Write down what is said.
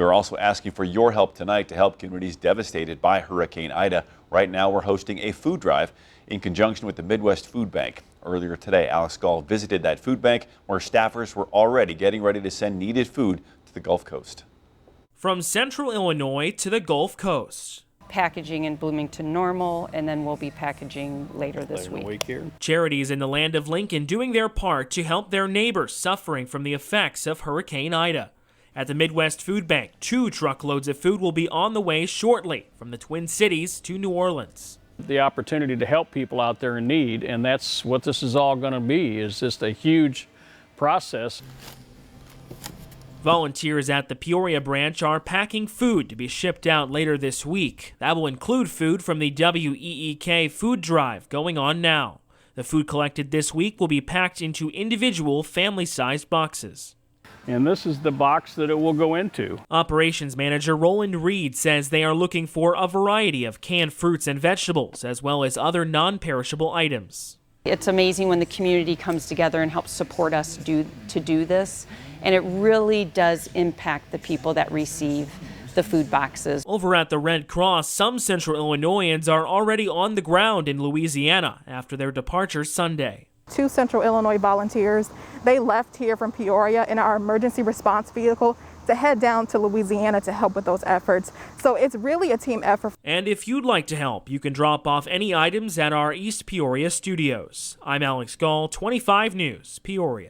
We're also asking for your help tonight to help communities devastated by Hurricane Ida. Right now, we're hosting a food drive in conjunction with the Midwest Food Bank. Earlier today, Alex Gall visited that food bank where staffers were already getting ready to send needed food to the Gulf Coast. From central Illinois to the Gulf Coast. Packaging in Bloomington normal, and then we'll be packaging later this week. Charities in the land of Lincoln doing their part to help their neighbors suffering from the effects of Hurricane Ida. At the Midwest Food Bank, 2 truckloads of food will be on the way shortly from the Twin Cities to New Orleans. The opportunity to help people out there in need, and that's what this is all going to be, is just a huge process. Volunteers at the Peoria branch are packing food to be shipped out later this week. That will include food from the WEEK food drive going on now. The food collected this week will be packed into individual family-sized boxes. And this is the box that it will go into. Operations Manager Roland Reed says they are looking for a variety of canned fruits and vegetables, as well as other non-perishable items. It's amazing when the community comes together and helps support us to do this, and it really does impact the people that receive the food boxes. Over at the Red Cross, some Central Illinoisans are already on the ground in Louisiana after their departure Sunday. 2 Central Illinois volunteers, they left here from Peoria in our emergency response vehicle to head down to Louisiana to help with those efforts. So it's really a team effort. And if you'd like to help, you can drop off any items at our East Peoria studios. I'm Alex Gall, 25 News, Peoria.